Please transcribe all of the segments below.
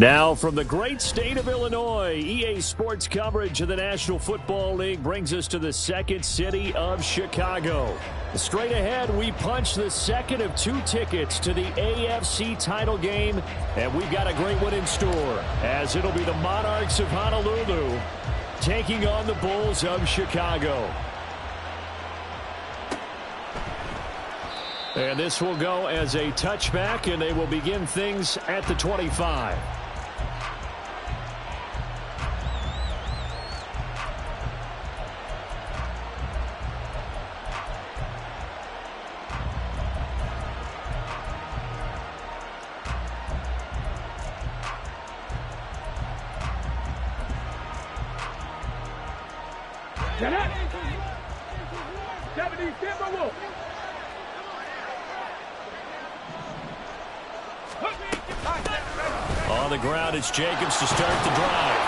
Now from the great state of Illinois, EA Sports coverage of the National Football League brings us to the second city of Chicago. Straight ahead, we punch the second of 2 tickets to the AFC title game, and we've got a great one in store, as it'll be the Monarchs of Honolulu taking on the Bulls of Chicago. And this will go as a touchback, and they will begin things at the 25. On the ground, it's Jacobs to start the drive.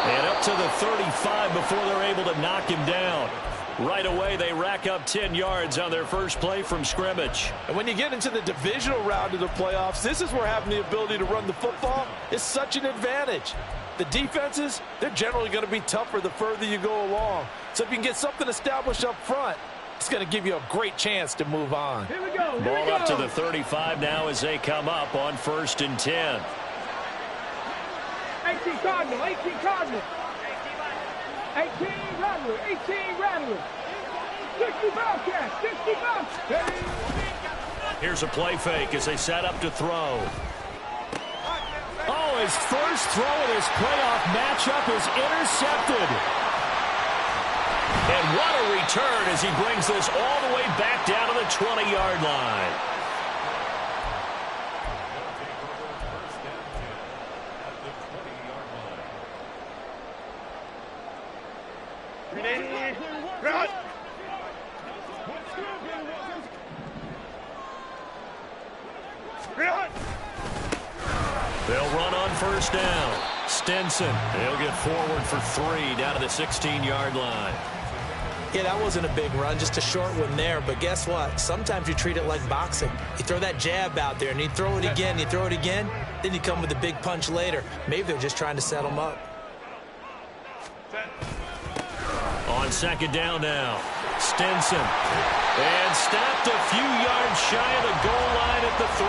And up to the 35 before they're able to knock him down. Right away, they rack up 10 yards on their first play from scrimmage. And when you get into the divisional round of the playoffs, this is where having the ability to run the football is such an advantage. The defenses, they're generally going to be tougher the further you go along. So if you can get something established up front, it's going to give you a great chance to move on. Here we go. Ball up to the 35 now as they come up on 1st and 10. 18 Cardinal, 18 Cardinal. 18 Rattler, 18 Rattler. 60 Bobcats, 60 Bobcats. Here's a play fake as they set up to throw. Oh, his first throw of this playoff matchup is intercepted. And what a return as he brings this all the way back down to the 20-yard line. They'll run on 1st down. Stinson, they'll get forward for 3 down to the 16-yard line. Yeah, that wasn't a big run, just a short one there. But guess what? Sometimes you treat it like boxing. You throw that jab out there, and you throw it again, then you come with a big punch later. Maybe they're just trying to set them up. On 2nd down now, Stinson. And stopped a few yards shy of the goal line at the 3.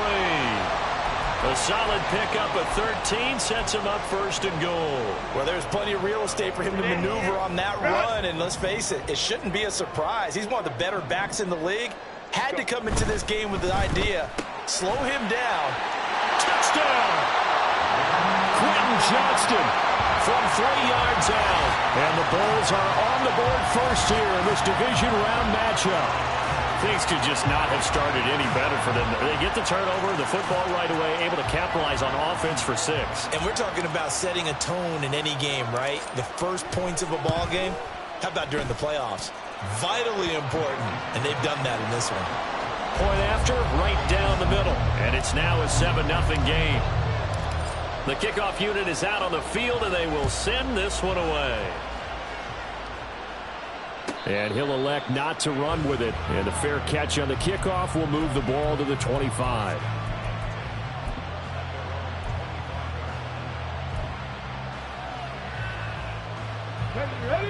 A solid pickup of 13 sets him up 1st and goal. Well, there's plenty of real estate for him to maneuver on that run, and let's face it, it shouldn't be a surprise. He's one of the better backs in the league. Had to come into this game with the idea, slow him down. Touchdown! Quentin Johnston from 3 yards out. And the Bulls are on the board first here in this division round matchup. Things could just not have started any better for them. They get the turnover, the football right away, able to capitalize on offense for 6. And we're talking about setting a tone in any game, right? The first points of a ball game. How about during the playoffs? Vitally important, and they've done that in this one. Point after, right down the middle. And it's now a 7-0 game. The kickoff unit is out on the field, and they will send this one away. And he'll elect not to run with it. And the fair catch on the kickoff will move the ball to the 25.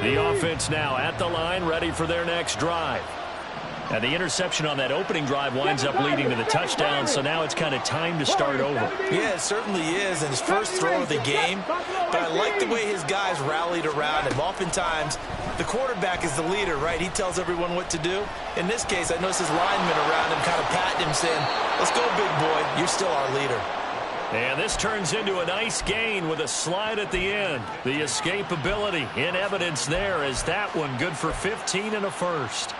The offense now at the line, ready for their next drive. And the interception on that opening drive winds up leading to the touchdown, so now it's kind of time to start over. Yeah, it certainly is, and his first throw of the game. But I like the way his guys rallied around him. Oftentimes, the quarterback is the leader, right? He tells everyone what to do. In this case, I noticed his linemen around him kind of patting him, saying, "Let's go, big boy. You're still our leader." And this turns into a nice gain with a slide at the end. The escapability in evidence there as that one good for 15 and a first.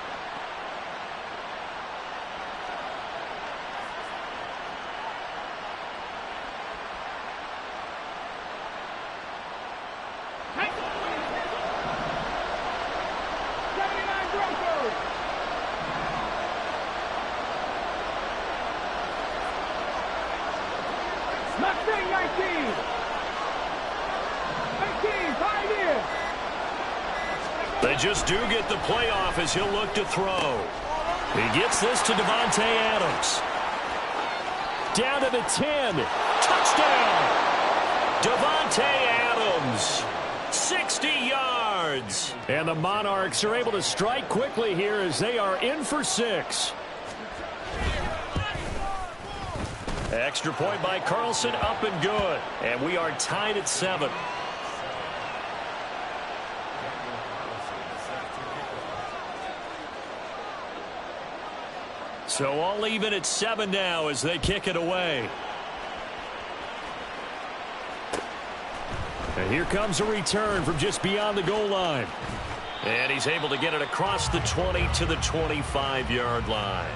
They just do get the playoff as he'll look to throw. He gets this to Devontae Adams. Down to the 10. Touchdown! Davante Adams, 60 yards. And the Monarchs are able to strike quickly here as they are in for 6. Extra point by Carlson, up and good. And we are tied at 7. So all even at 7 now as they kick it away. And here comes a return from just beyond the goal line. And he's able to get it across the 20 to the 25-yard line.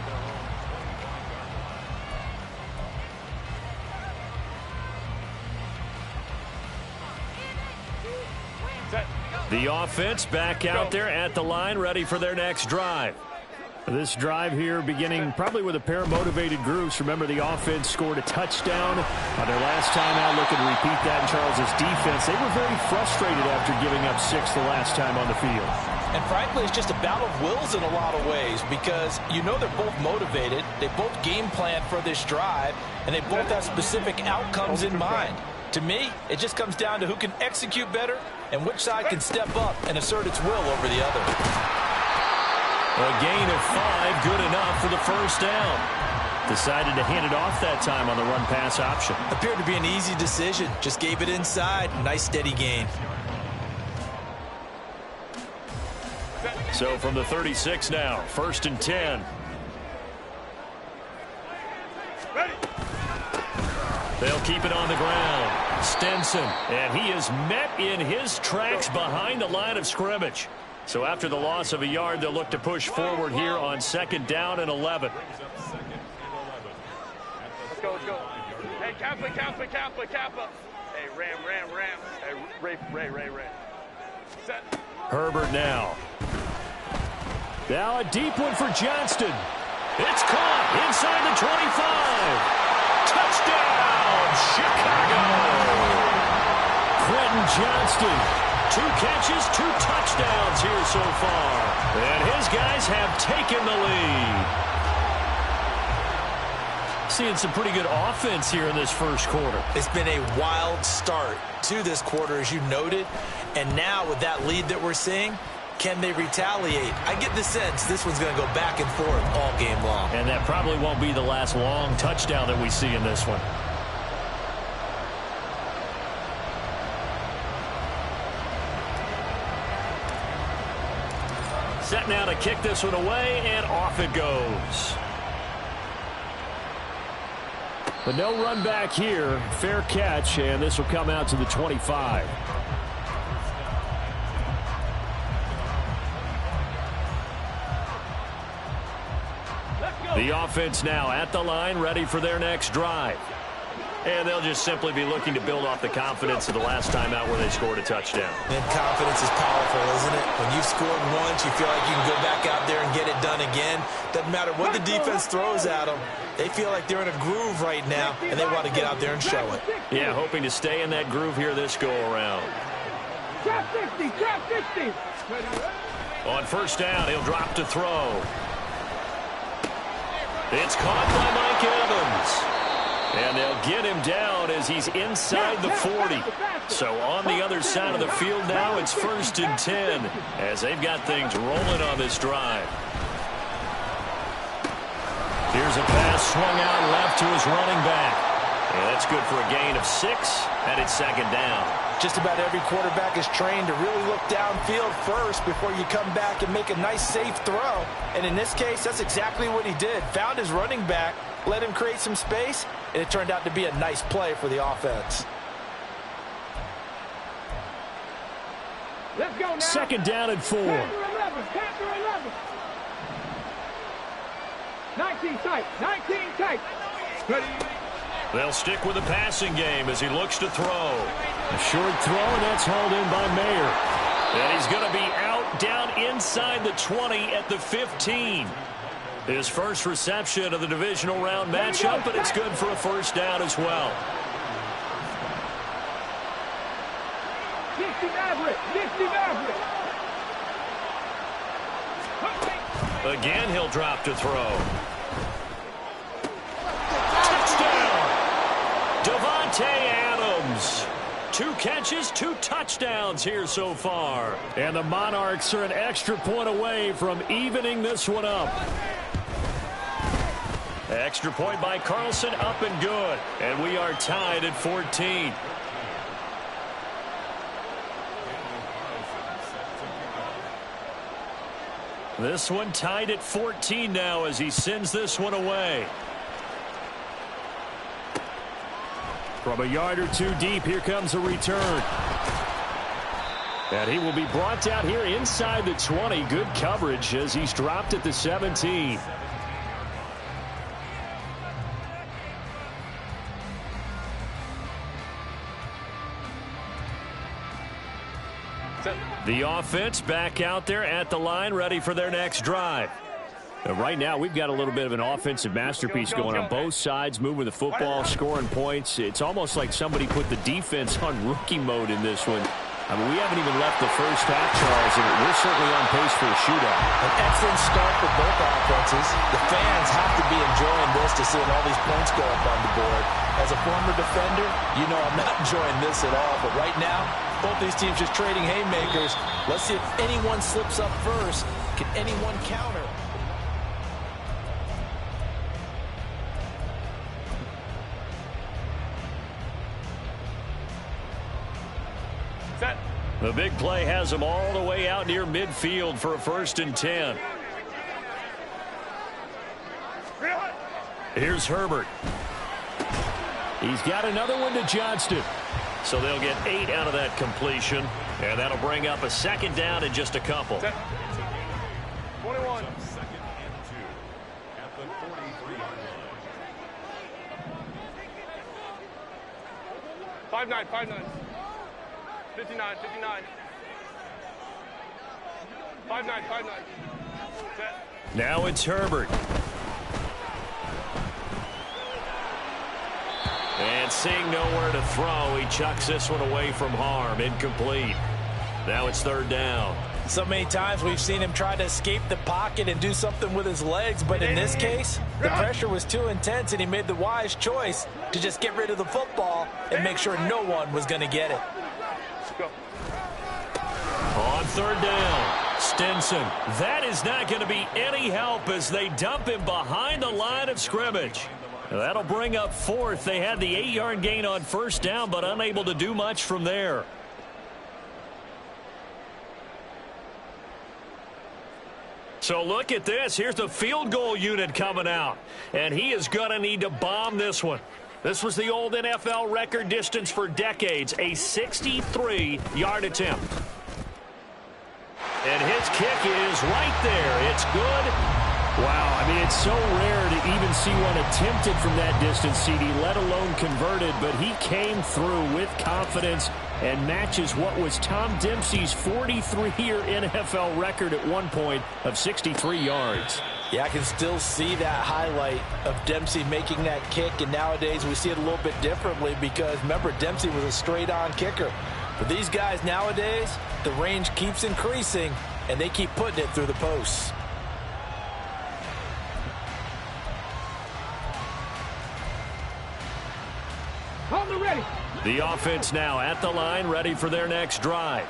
The offense back out there at the line, ready for their next drive. This drive here beginning probably with a pair of motivated groups. Remember, the offense scored a touchdown on their last time out. Looking to repeat that in Charles's defense. They were very frustrated after giving up 6 the last time on the field. And frankly, it's just a battle of wills in a lot of ways because you know they're both motivated. They both game plan for this drive, and they both have specific outcomes in mind. To me, it just comes down to who can execute better and which side can step up and assert its will over the other. A gain of 5, good enough for the first down. Decided to hand it off that time on the run-pass option. Appeared to be an easy decision. Just gave it inside. Nice, steady gain. So from the 36 now, 1st and 10. They'll keep it on the ground. Stenson, and he is met in his tracks behind the line of scrimmage. So after the loss of a yard, they'll look to push forward here on 2nd down and 11. Let's go, let's go. Hey, Kappa. Hey, Ram. Hey, Ray. Set. Herbert now. Now a deep one for Johnston. It's caught inside the 25. Touchdown, Chicago. Quentin Johnston. 2 catches, 2 touchdowns here so far. And his guys have taken the lead. Seeing some pretty good offense here in this first quarter. It's been a wild start to this quarter, as you noted. And now with that lead that we're seeing, can they retaliate? I get the sense this one's going to go back and forth all game long. And that probably won't be the last long touchdown that we see in this one. Set now to kick this one away, and off it goes. But no run back here. Fair catch, and this will come out to the 25. The offense now at the line, ready for their next drive. And they'll just simply be looking to build off the confidence of the last time out where they scored a touchdown. And confidence is powerful, isn't it? When you've scored once, you feel like you can go back out there and get it done again. Doesn't matter what the defense throws at them. They feel like they're in a groove right now, and they want to get out there and show it. Yeah, hoping to stay in that groove here this go-around. Trap 60. On 1st down, he'll drop to throw. It's caught by Mike Evans. And they'll get him down as he's inside the 40. So on the other side of the field now, it's 1st and 10 as they've got things rolling on this drive. Here's a pass swung out left to his running back. And that's good for a gain of 6, and it's 2nd down. Just about every quarterback is trained to really look downfield first before you come back and make a nice, safe throw. And in this case, that's exactly what he did. Found his running back, let him create some space, and it turned out to be a nice play for the offense. Let's go now. 2nd down and 4. Panther 11. 19 tight. Ready. They'll stick with the passing game as he looks to throw. A short throw, and that's hauled in by Mayer. And he's going to be out down inside the 20 at the 15. His first reception of the divisional round matchup, but it's good for a 1st down as well. 60 Maverick. Again, he'll drop to throw. Touchdown! Davante Adams. 2 catches, 2 touchdowns here so far. And the Monarchs are an extra point away from evening this one up. Extra point by Carlson, up and good. And we are tied at 14. This one tied at 14 now as he sends this one away. From a yard or 2 deep, here comes a return. And he will be brought down here inside the 20. Good coverage as he's dropped at the 17. The offense back out there at the line, ready for their next drive. Right now, we've got a little bit of an offensive masterpiece going on both sides, moving the football, scoring points. It's almost like somebody put the defense on rookie mode in this one. I mean, we haven't even left the first half, Charles, and we're certainly on pace for a shootout. An excellent start for both offenses. The fans have to be enjoying this to see all these points go up on the board. As a former defender, you know I'm not enjoying this at all. But right now, both these teams just trading haymakers. Let's see if anyone slips up first. Can anyone counter? The big play has him all the way out near midfield for a 1st and 10. Here's Herbert. He's got another one to Johnston. So they'll get 8 out of that completion. And that'll bring up a 2nd down in just a couple. 21. 5-9, 5-9. 59, 59. 5-9, 5-9. Now it's Herbert. And seeing nowhere to throw, he chucks this one away from harm. Incomplete. Now it's 3rd down. So many times we've seen him try to escape the pocket and do something with his legs, but in this case, the pressure was too intense and he made the wise choice to just get rid of the football and make sure no one was going to get it. Go. On 3rd down, Stinson. That is not going to be any help as they dump him behind the line of scrimmage. That'll bring up 4th. They had the 8-yard gain on 1st down, but unable to do much from there. So look at this. Here's the field goal unit coming out. And he is going to need to bomb this one. This was the old NFL record distance for decades, a 63-yard attempt. And his kick is right there. It's good. Wow, I mean, it's so rare to even see one attempted from that distance, CD, let alone converted. But he came through with confidence and matches what was Tom Dempsey's 43-year NFL record at one point of 63 yards. Yeah, I can still see that highlight of Dempsey making that kick, and nowadays we see it a little bit differently because, remember, Dempsey was a straight-on kicker. For these guys nowadays, the range keeps increasing, and they keep putting it through the posts. Ready. The offense now at the line, ready for their next drive.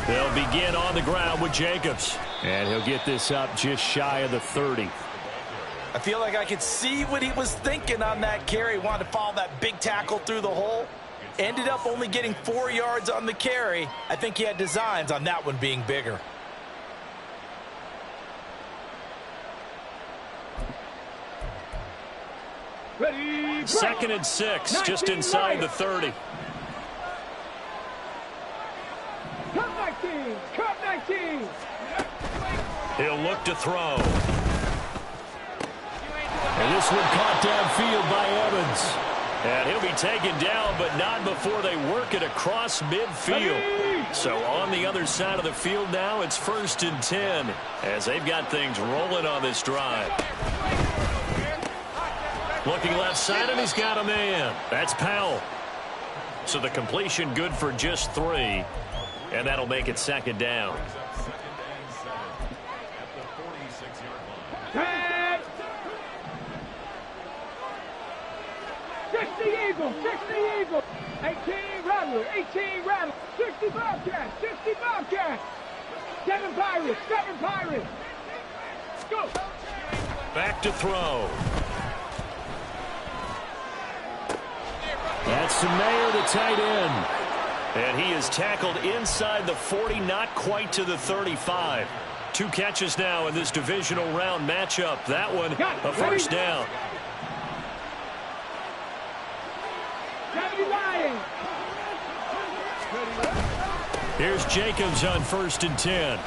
They'll begin on the ground with Jacobs. And he'll get this up just shy of the 30. I feel like I could see what he was thinking on that carry. Wanted to follow that big tackle through the hole. Ended up only getting 4 yards on the carry. I think he had designs on that one being bigger. Ready. 2nd and 6, just inside the 30. Cut 19. Cut 19. He'll look to throw. And this one caught downfield by Evans. And he'll be taken down, but not before they work it across midfield. So on the other side of the field now, it's 1st and 10 as they've got things rolling on this drive. Looking left side, and he's got a man. That's Powell. So the completion good for just 3, and that'll make it 2nd down. 60 Eagles, 60 Eagles. 18 Rattler, 18 Rattler. 60 Bobcats, 60 Bobcats. 7 Pirates, 7 Pirates. Go. Back to throw. That's Mayer, the tight end. And he is tackled inside the 40, not quite to the 35. 2 catches now in this divisional round matchup. That one, a first down. Here's Jacobs on 1st and 10.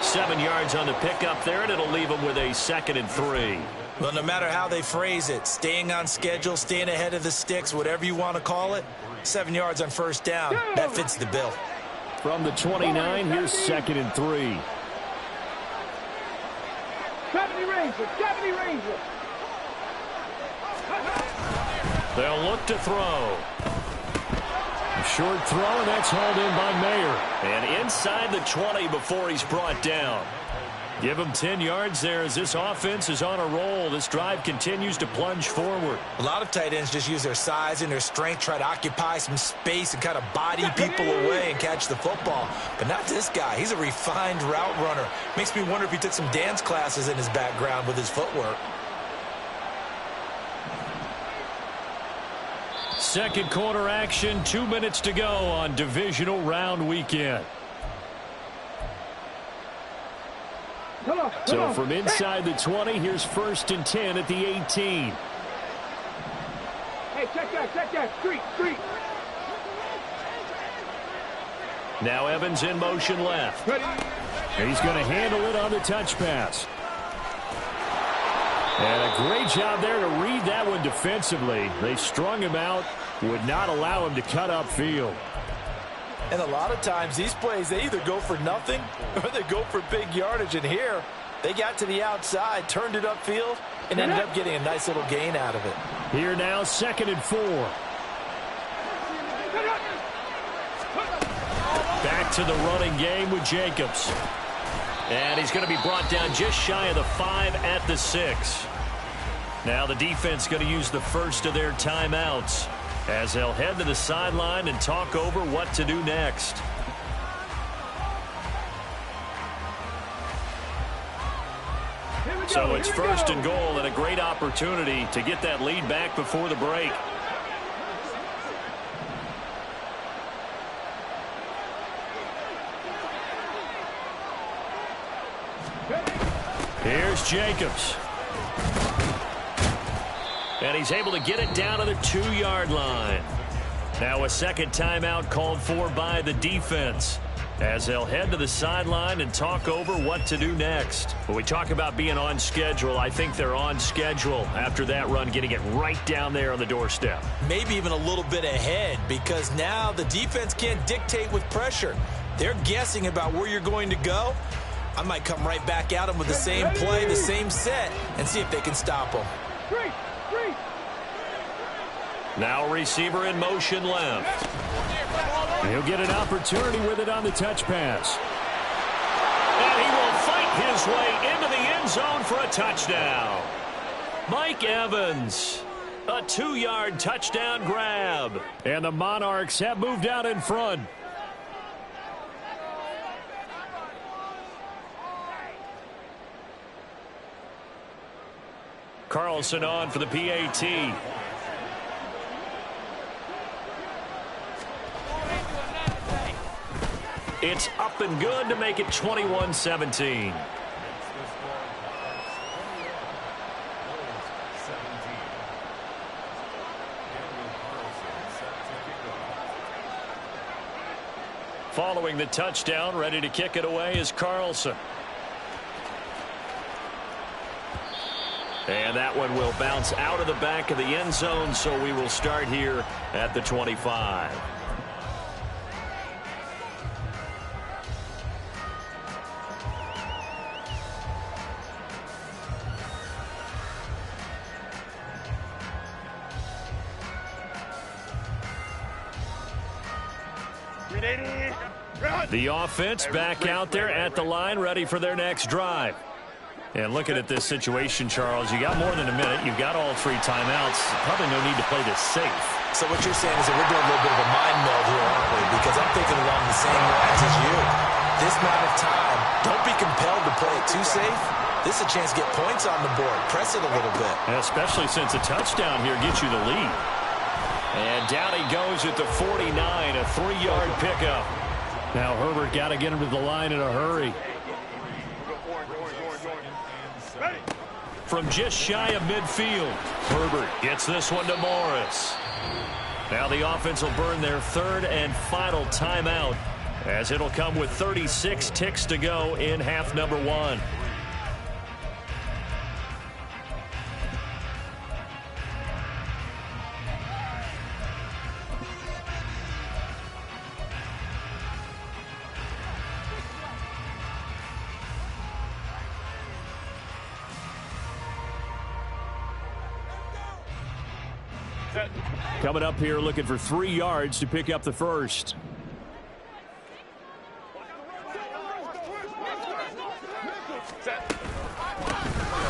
7 yards on the pickup there, and it'll leave him with a 2nd and 3. Well, no matter how they phrase it, staying on schedule, staying ahead of the sticks, whatever you want to call it, 7 yards on 1st down, that fits the bill. From the 29, here's 2nd and 3. 70 Rangers, 70 Rangers. They'll look to throw. A short throw, and that's hauled in by Mayer. And inside the 20 before he's brought down. Give him 10 yards there as this offense is on a roll. This drive continues to plunge forward. A lot of tight ends just use their size and their strength, try to occupy some space and kind of body people away and catch the football. But not this guy. He's a refined route runner. Makes me wonder if he took some dance classes in his background with his footwork. Second quarter action, 2 minutes to go on divisional round weekend. So from inside the 20, here's 1st and 10 at the 18. Hey, check that. Street. Now Evans in motion left. He's going to handle it on the touch pass. And a great job there to read that one defensively. They strung him out, would not allow him to cut upfield. And a lot of times these plays, they either go for nothing or they go for big yardage. And here, they got to the outside, turned it upfield, and ended up getting a nice little gain out of it. Here now, 2nd and 4. Back to the running game with Jacobs. And he's going to be brought down just shy of the 5 at the 6. Now the defense going to use the first of their timeouts as they'll head to the sideline and talk over what to do next. So it's 1st and goal and a great opportunity to get that lead back before the break. Here's Jacobs. And he's able to get it down to the 2-yard line. Now a second timeout called for by the defense as they'll head to the sideline and talk over what to do next. When we talk about being on schedule, I think they're on schedule after that run, getting it right down there on the doorstep. Maybe even a little bit ahead because now the defense can't dictate with pressure. They're guessing about where you're going to go. I might come right back at them with the same play, the same set, and see if they can stop them. Now receiver in motion left. He'll get an opportunity with it on the touch pass. And he will fight his way into the end zone for a touchdown. Mike Evans, a 2-yard touchdown grab. And the Monarchs have moved out in front. Carlson on for the PAT. It's up and good to make it 21-17. Following the touchdown, ready to kick it away is Carlson. And that one will bounce out of the back of the end zone, so we will start here at the 25. The offense back out there at the line, ready for their next drive. And looking at this situation, Charles, you got more than a minute. You've got all 3 timeouts. Probably no need to play this safe. So what you're saying is that we're doing a little bit of a mind meld here, aren't we? Because I'm thinking along the same lines as you. This amount of time, don't be compelled to play it too safe. This is a chance to get points on the board. Press it a little bit. Especially since a touchdown here gets you the lead. And down he goes at the 49, a 3-yard pickup. Now Herbert got to get him to the line in a hurry. From just shy of midfield, Herbert gets this one to Morris. Now the offense will burn their 3rd and final timeout, as it'll come with 36 ticks to go in half number 1. Coming up here looking for 3 yards to pick up the first.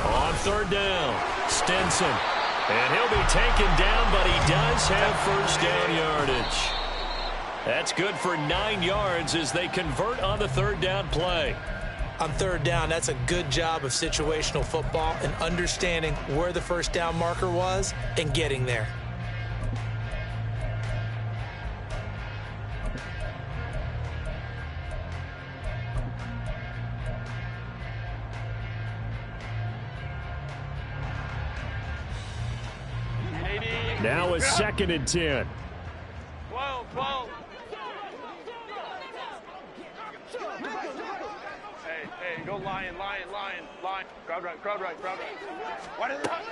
On 3rd down, Stinson. And he'll be taken down, but he does have first down yardage. That's good for 9 yards as they convert on the 3rd down play. On 3rd down, that's a good job of situational football and understanding where the first down marker was and getting there. Now a 2nd and 10. 12. Hey, go lion. Crowd right.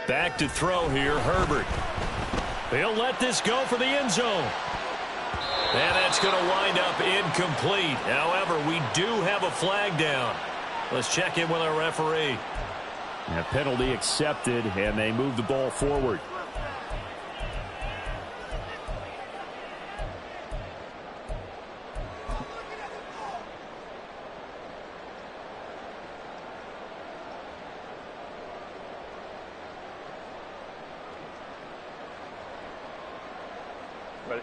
Back to throw here, Herbert. He'll let this go for the end zone. And that's going to wind up incomplete. However, we do have a flag down. Let's check in with our referee. A penalty accepted, and they move the ball forward. Ready?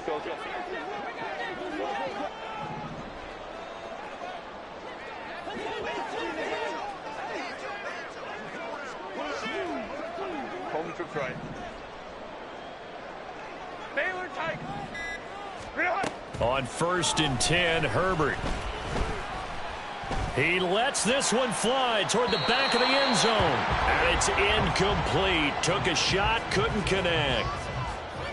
Go. Home trips right. Baylor Tigers. On 1st and 10, Herbert. He lets this one fly toward the back of the end zone. And it's incomplete. Took a shot, couldn't connect.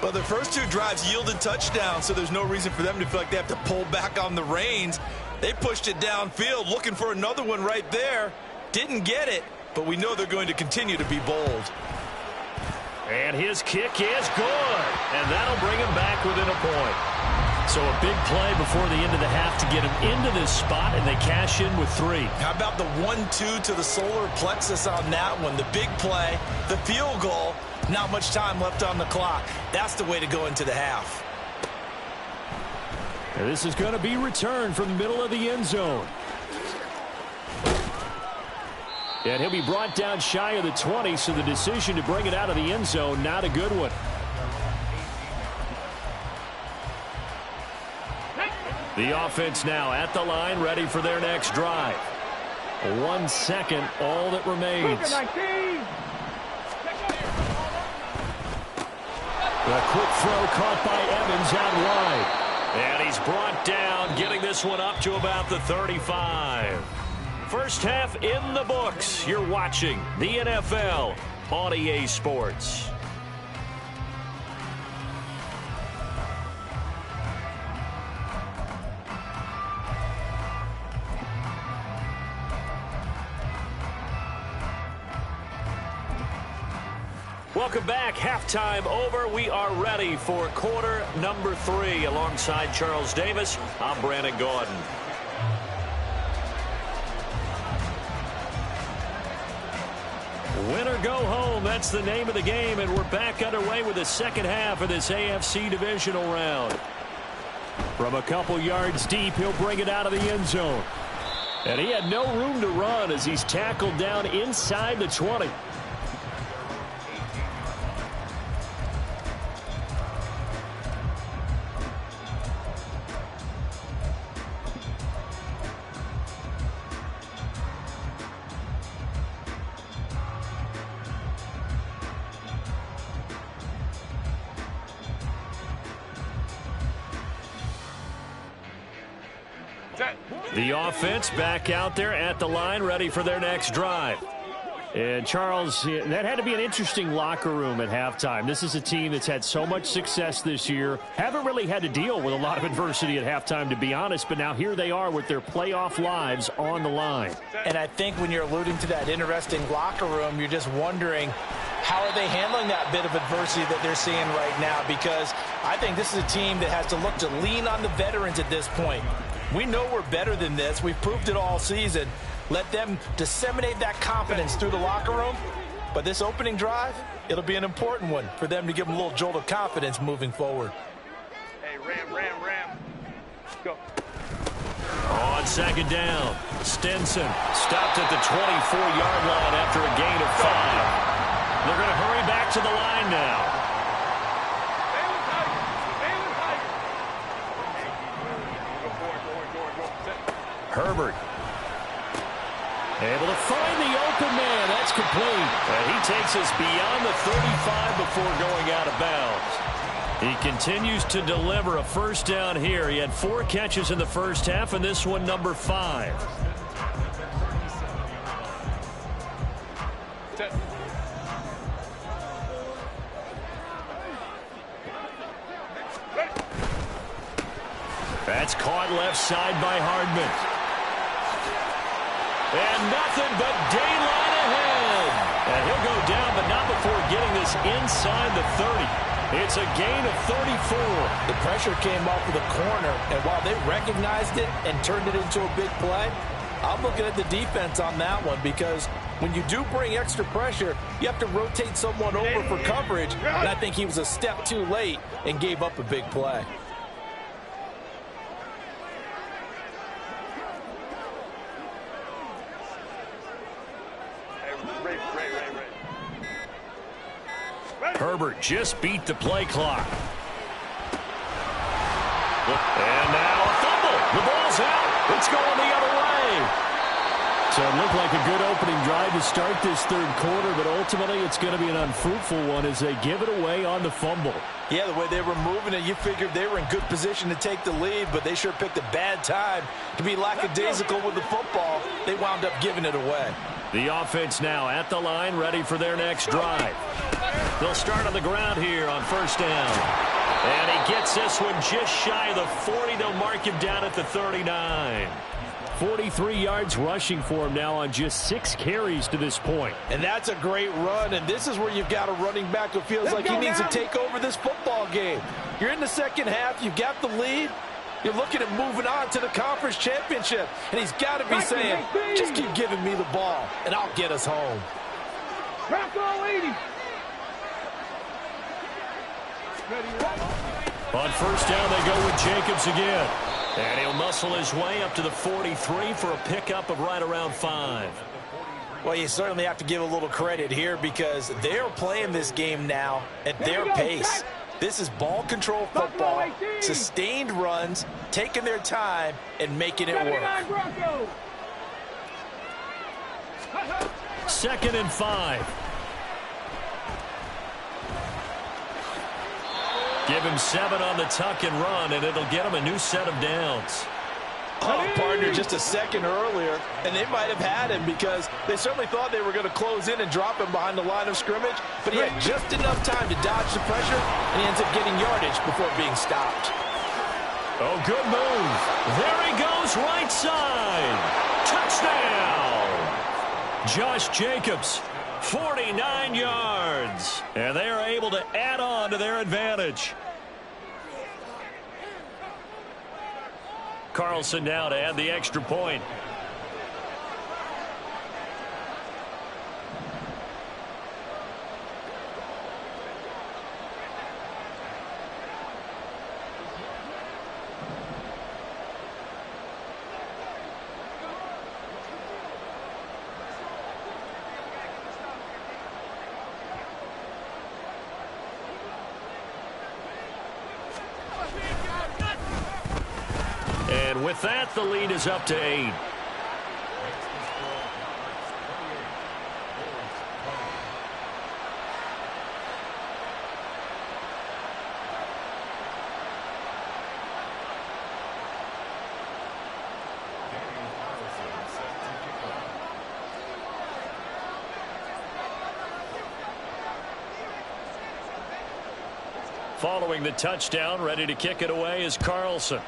Well, the first 2 drives yielded touchdowns, so there's no reason for them to feel like they have to pull back on the reins. They pushed it downfield, looking for another one right there. Didn't get it, but we know they're going to continue to be bold. And his kick is good. And that'll bring him back within a point. So a big play before the end of the half to get him into this spot, and they cash in with 3. How about the 1-2 to the solar plexus on that one? The big play, the field goal, not much time left on the clock. That's the way to go into the half. And this is going to be returned from the middle of the end zone. And he'll be brought down shy of the 20, so the decision to bring it out of the end zone, not a good one. The offense now at the line, ready for their next drive. 1 second, all that remains. The quick throw caught by Evans out wide. And he's brought down, getting this one up to about the 35. First half in the books. You're watching the NFL on EA Sports. Welcome back. Halftime over. We are ready for quarter number 3. Alongside Charles Davis, I'm Brandon Gordon. Win or go home, that's the name of the game, and we're back underway with the second half of this AFC divisional round. From a couple yards deep, he'll bring it out of the end zone. And he had no room to run as he's tackled down inside the 20. The offense back out there at the line, ready for their next drive. And Charles, that had to be an interesting locker room at halftime. This is a team that's had so much success this year. Haven't really had to deal with a lot of adversity at halftime, to be honest. But now here they are with their playoff lives on the line. And I think when you're alluding to that interesting locker room, you're just wondering, how are they handling that bit of adversity that they're seeing right now? Because I think this is a team that has to look to lean on the veterans at this point. We know we're better than this. We've proved it all season. Let them disseminate that confidence through the locker room. But this opening drive, it'll be an important one for them to give them a little jolt of confidence moving forward. Hey, ram. Go. On second down, Stinson stopped at the 24-yard line after a gain of 5. They're going to hurry back to the line now. Herbert able to find the open man. That's complete. And he takes us beyond the 35 before going out of bounds. He continues to deliver a first down here. He had 4 catches in the first half, and this one number 5. That's caught left side by Hardman. And nothing but daylight ahead. And he'll go down, but not before getting this inside the 30. It's a gain of 34. The pressure came off of the corner, and while they recognized it and turned it into a big play, I'm looking at the defense on that one, because when you do bring extra pressure, you have to rotate someone over for coverage, and I think he was a step too late and gave up a big play. Herbert just beat the play clock. And now a fumble. The ball's out. It's going the other way. So it looked like a good opening drive to start this third quarter, but ultimately it's going to be an unfruitful one as they give it away on the fumble. Yeah, the way they were moving it, you figured they were in good position to take the lead, but they sure picked a bad time to be lackadaisical with the football. They wound up giving it away. The offense now at the line, ready for their next drive. They'll start on the ground here on first down. And he gets this one just shy of the 40. They'll mark him down at the 39. 43 yards rushing for him now on just 6 carries to this point. And that's a great run, and this is where you've got a running back who feels like he needs to take over this football game. You're in the second half, you've got the lead. You're looking at moving on to the conference championship, and he's got to be saying, just keep giving me the ball, and I'll get us home. Crack all 80. On first down, they go with Jacobs again. And he'll muscle his way up to the 43 for a pickup of right around 5. Well, you certainly have to give a little credit here because they're playing this game now at their pace. This is ball control football, sustained runs, taking their time, and making it work. 2nd and 5. Give him 7 on the tuck and run, and it'll get him a new set of downs. Oh, partner, just a second earlier, and they might have had him because they certainly thought they were going to close in and drop him behind the line of scrimmage, but he had just enough time to dodge the pressure, and he ends up getting yardage before being stopped. Oh, good move. There he goes, right side. Touchdown. Josh Jacobs, 49 yards. And they are able to add on to their advantage. Carlson now to add the extra point. with that, the lead is up to 8. Following the touchdown, ready to kick it away is Carlson.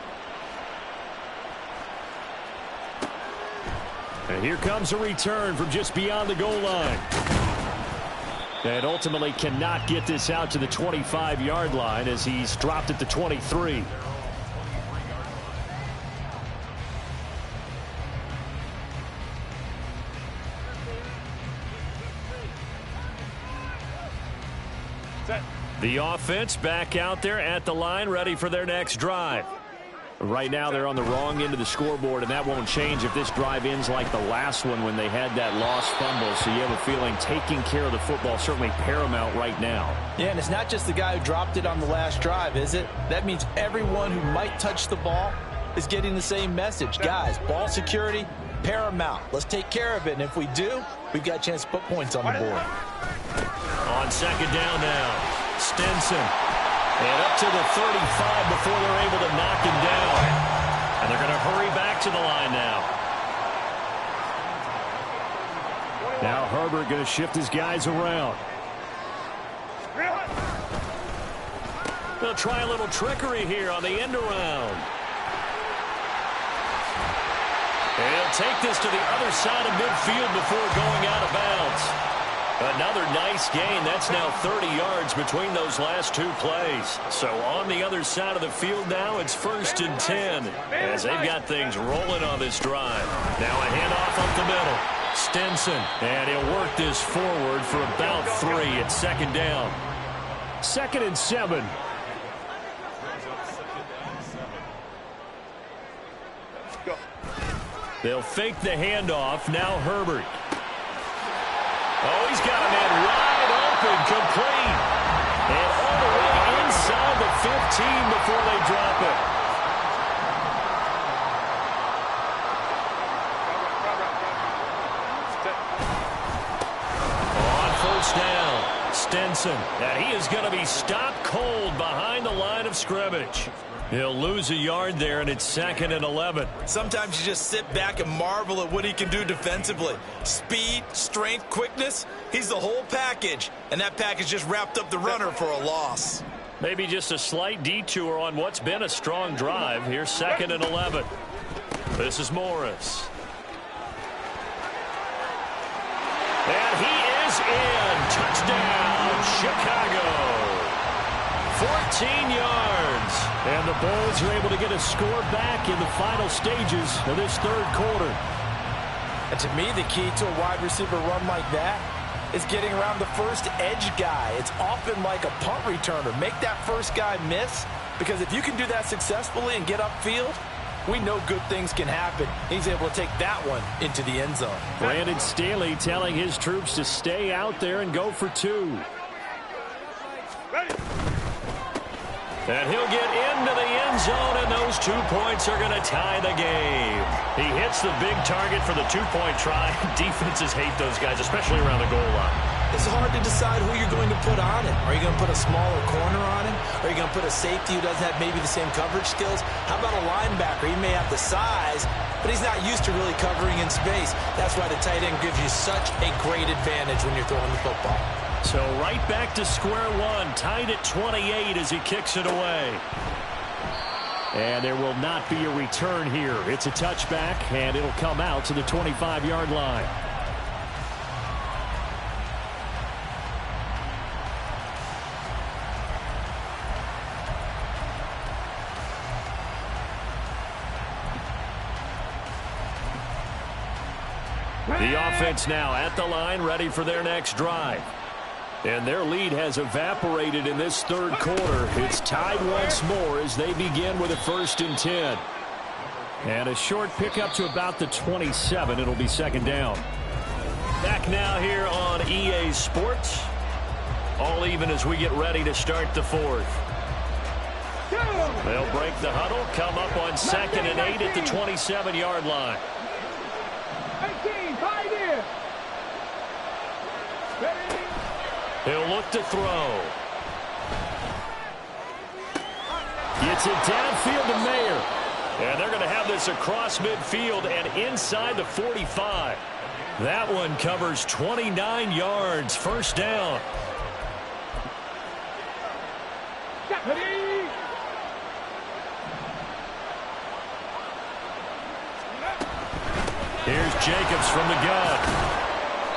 And here comes a return from just beyond the goal line. And ultimately cannot get this out to the 25-yard line as he's dropped at the 23. The offense back out there at the line, ready for their next drive. Right now they're on the wrong end of the scoreboard, and that won't change if this drive ends like the last one when they had that lost fumble. So you have a feeling taking care of the football certainly paramount right now. Yeah, and it's not just the guy who dropped it on the last drive, is it? That means everyone who might touch the ball is getting the same message. Guys, ball security, paramount. Let's take care of it, and if we do, we've got a chance to put points on the board. On second down now. Stinson, and up to the 35 before they're able to knock him down. And they're going to hurry back to the line now. Now Herbert going to shift his guys around. They'll try a little trickery here on the end around. And he'll take this to the other side of midfield before going out of bounds. Another nice gain. That's now 30 yards between those last two plays. So on the other side of the field now, it's 1st and 10 as they've got things rolling on this drive. Now a handoff up the middle. Stinson, and he'll work this forward for about 3 at second down. 2nd and 7. They'll fake the handoff. Now Herbert. Oh, he's got a man wide open, complete. And all the way inside the 15 before they drop it. On 1st down, Stinson. And he is going to be stopped cold behind the line of scrimmage. He'll lose a yard there, and it's 2nd and 11. Sometimes you just sit back and marvel at what he can do defensively. Speed, strength, quickness, he's the whole package. And that package just wrapped up the runner for a loss. Maybe just a slight detour on what's been a strong drive. Here's 2nd and 11. This is Morris. And he is in. Touchdown, Chicago. 14 yards. And the Bulls are able to get a score back in the final stages of this 3rd quarter. And to me, the key to a wide receiver run like that is getting around the first edge guy. It's often like a punt returner. Make that first guy miss, because if you can do that successfully and get upfield, we know good things can happen. He's able to take that one into the end zone. Brandon Staley telling his troops to stay out there and go for 2. Ready. And he'll get into the end zone, and those 2 points are going to tie the game. He hits the big target for the 2-point try. Defenses hate those guys, especially around the goal line. It's hard to decide who you're going to put on him. Are you going to put a smaller corner on him? Are you going to put a safety who doesn't have maybe the same coverage skills? How about a linebacker? He may have the size, but he's not used to really covering in space. That's why the tight end gives you such a great advantage when you're throwing the football. So right back to square one, tied at 28 as he kicks it away. And there will not be a return here. It's a touchback, and it'll come out to the 25-yard line. The offense now at the line, ready for their next drive. And their lead has evaporated in this 3rd quarter. It's tied once more as they begin with a 1st and 10. And a short pickup to about the 27. It'll be 2nd down. Back now here on EA Sports. All even as we get ready to start the 4th. They'll break the huddle, come up on 2nd and 8 at the 27-yard line. 18, 5 in. He'll look to throw. Gets it downfield to Mayer. And they're going to have this across midfield and inside the 45. That one covers 29 yards. First down. Here's Jacobs from the gun.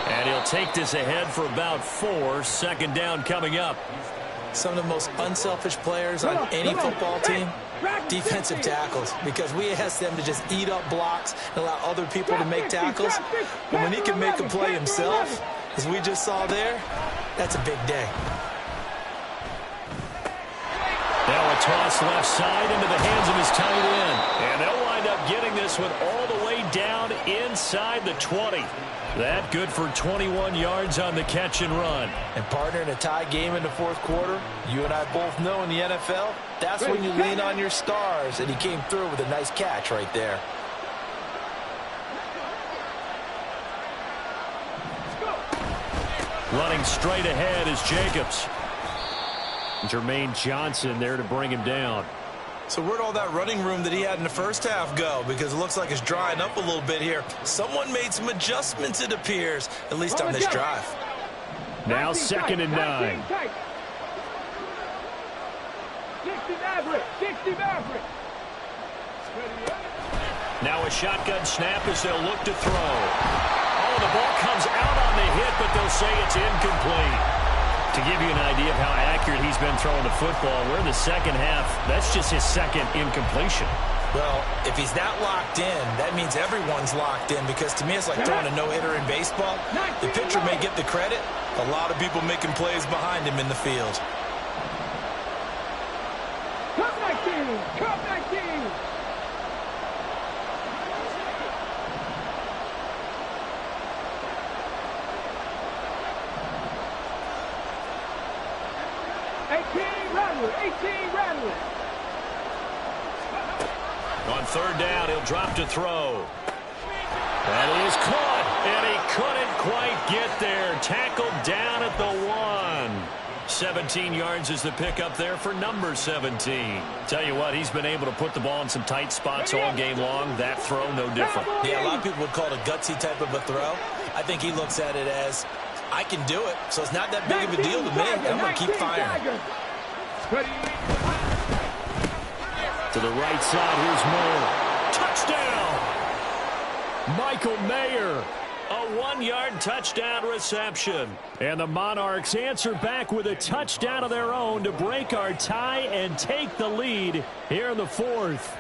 And he'll take this ahead for about 4. Second down coming up. Some of the most unselfish players on any football team, defensive tackles, because we ask them to just eat up blocks and allow other people to make tackles. But when he can make a play himself, as we just saw there, that's a big day. Now a toss left side into the hands of his tight end. And they'll wind up getting this one all the way down inside the 20. That good for 21 yards on the catch and run. And partner, in a tie game in the fourth quarter, you and I both know in the NFL, that's when you lean on your stars. And he came through with a nice catch right there. Running straight ahead is Jacobs. Jermaine Johnson there to bring him down. So where'd all that running room that he had in the first half go? Because it looks like it's drying up a little bit here. Someone made some adjustments, it appears, at least on this drive. Now 2nd and 9. 60 Maverick. 60 Maverick. Now a shotgun snap as they'll look to throw. Oh, the ball comes out on the hit, but they'll say it's incomplete. To give you an idea of how accurate he's been throwing the football, we're in the second half. That's just his second incompletion. Well, if he's that locked in, that means everyone's locked in, because to me it's like throwing a no-hitter in baseball. The pitcher may get the credit. A lot of people making plays behind him in the field. Come 19. Come 19. On 3rd down, he'll drop to throw. That is caught, and he couldn't quite get there. Tackled down at the 1. 17 yards is the pickup there for number 17. Tell you what, he's been able to put the ball in some tight spots all game long. That throw, no different. Yeah, a lot of people would call it a gutsy type of a throw. I think he looks at it as, I can do it, so it's not that big of a deal to me. I'm going to keep firing. To the right side, here's Moore. Touchdown! Michael Mayer. A 1-yard touchdown reception. And the Monarchs answer back with a touchdown of their own to break our tie and take the lead here in the 4th.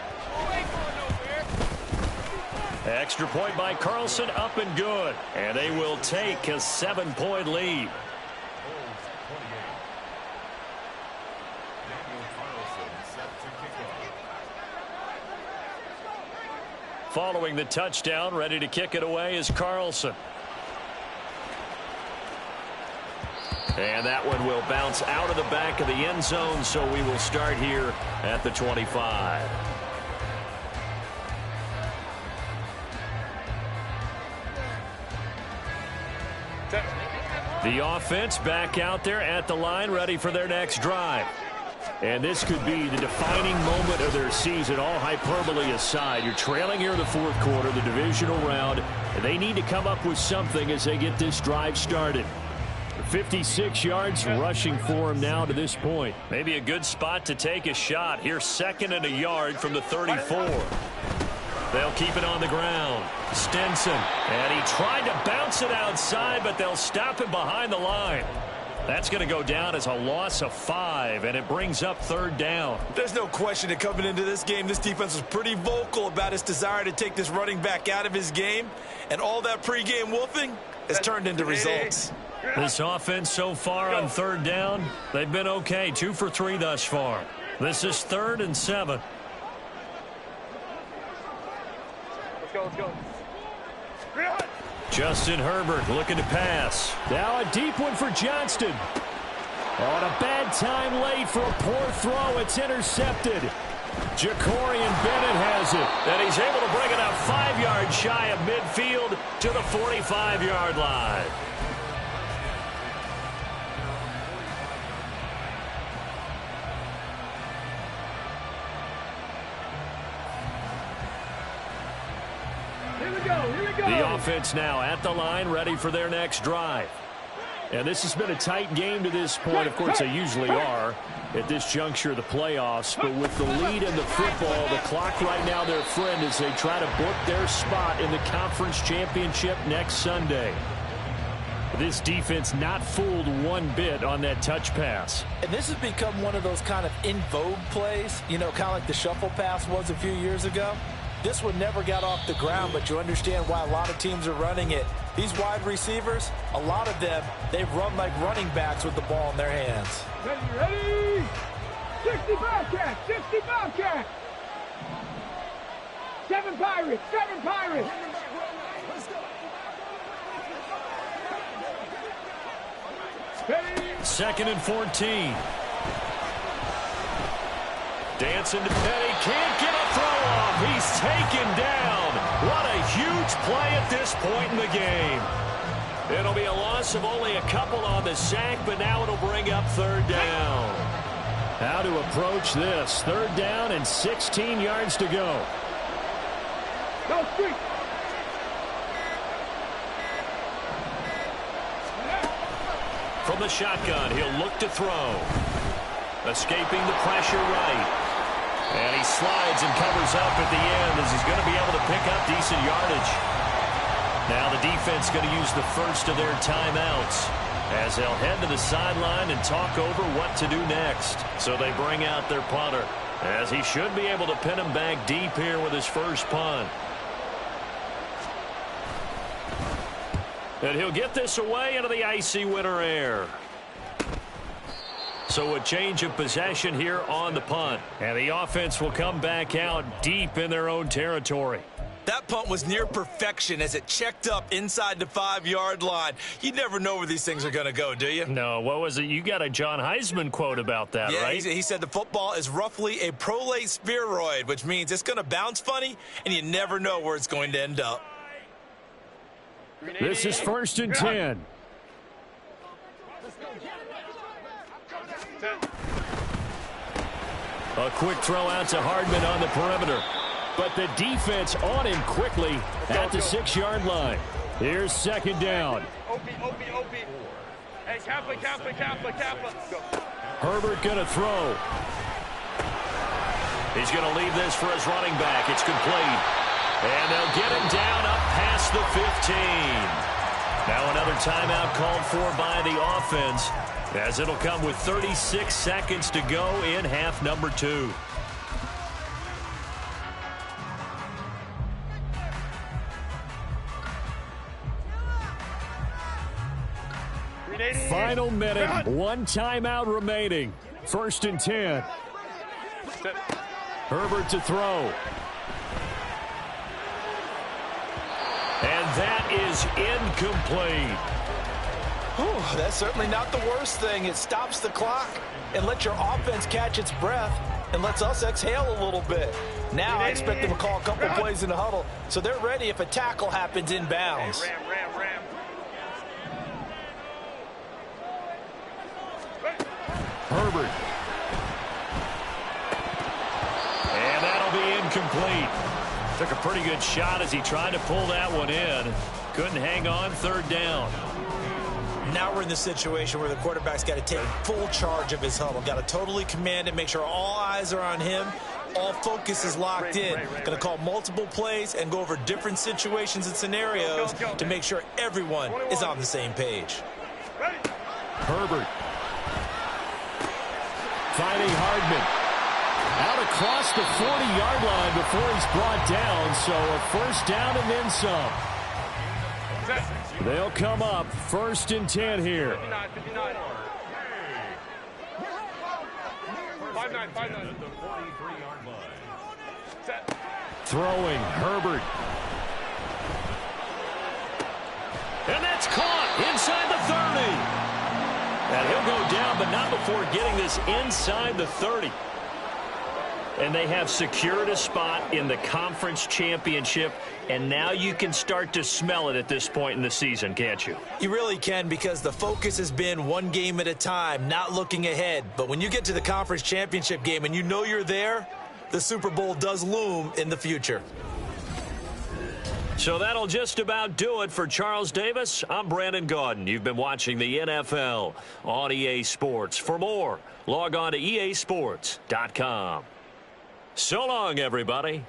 Extra point by Carlson, up and good. And they will take a 7-point lead. Following the touchdown, ready to kick it away is Carlson. And that one will bounce out of the back of the end zone, so we will start here at the 25. The offense back out there at the line, ready for their next drive. And this could be the defining moment of their season, all hyperbole aside. You're trailing here in the fourth quarter, the divisional round, and they need to come up with something as they get this drive started. 56 yards rushing for him now to this point. Maybe a good spot to take a shot. Here, 2nd and a yard from the 34. They'll keep it on the ground. Stinson, and he tried to bounce it outside, but they'll stop him behind the line. That's going to go down as a loss of 5, and it brings up 3rd down. There's no question that coming into this game, this defense was pretty vocal about its desire to take this running back out of his game, and all that pregame wolfing has turned into results. This offense so far on 3rd down, they've been okay. 2 for 3 thus far. This is 3rd and 7. Let's go. Justin Herbert looking to pass. Now a deep one for Johnston. On a bad time late for a poor throw. It's intercepted. Jacorian Bennett has it, and he's able to bring it up 5 yards shy of midfield to the 45-yard line. Here we go, here we go. The offense now at the line, ready for their next drive. And this has been a tight game to this point. Of course, they usually are at this juncture of the playoffs. But with the lead in the football, the clock right now their friend as they try to book their spot in the conference championship next Sunday. This defense not fooled one bit on that touch pass. And this has become one of those kind of in vogue plays, you know, kind of like the shuffle pass was a few years ago. This one never got off the ground, but you understand why a lot of teams are running it. These wide receivers, a lot of them, they run like running backs with the ball in their hands. Ready? 60 Bobcats, 60 Bobcats. 7 Pirates, 7 Pirates. Ready? 2nd and 14. Dancing to Petty, can't get a throw off. He's taken down. What a huge play at this point in the game. It'll be a loss of only a couple on the sack, but now it'll bring up 3rd down. How to approach this. 3rd down and 16 yards to go. Go street. From the shotgun, he'll look to throw. Escaping the pressure right. And he slides and covers up at the end as he's going to be able to pick up decent yardage. Now the defense going to use the first of their timeouts as they'll head to the sideline and talk over what to do next. So they bring out their punter as he should be able to pin him back deep here with his first punt. And he'll get this away into the icy winter air. So a change of possession here on the punt. And the offense will come back out deep in their own territory. That punt was near perfection as it checked up inside the 5-yard line. You never know where these things are going to go, do you? No, what was it? You got a John Heisman quote about that, yeah, right? He said the football is roughly a prolate spheroid, which means it's going to bounce funny, and you never know where it's going to end up. This is 1st and 10. A quick throw out to Hardman on the perimeter. But the defense on him quickly at the 6-yard line. Here's 2nd down. Hey, Kappa. Herbert going to throw. He's going to leave this for his running back. It's complete. And they'll get him down up past the 15. Now another timeout called for by the offense, as it'll come with 36 seconds to go in half number 2. Final minute, 1 timeout remaining. 1st and 10. Herbert to throw. And that is incomplete. Whew, that's certainly not the worst thing. It stops the clock and lets your offense catch its breath and lets us exhale a little bit. Now I expect them to call a couple plays in the huddle, so they're ready if a tackle happens inbounds. Ram. Herbert. And that'll be incomplete. Took a pretty good shot as he tried to pull that one in. Couldn't hang on. 3rd down. Now we're in the situation where the quarterback's got to take full charge of his huddle. Got to totally command it, make sure all eyes are on him. All focus is locked in. Going to call multiple plays and go over different situations and scenarios to make sure everyone is on the same page. Herbert. Finding Hardman. Out across the 40-yard line before he's brought down. So a 1st down and then some. They'll come up 1st and 10 here. 59. 5-9. Throwing Herbert. And that's caught inside the 30. And he'll go down, but not before getting this inside the 30. And they have secured a spot in the conference championship, and now you can start to smell it at this point in the season, can't you? You really can, because the focus has been one game at a time, not looking ahead. But when you get to the conference championship game and you know you're there, the Super Bowl does loom in the future. So that'll just about do it for Charles Davis. I'm Brandon Gaudin. You've been watching the NFL on EA Sports. For more, log on to easports.com. So long, everybody.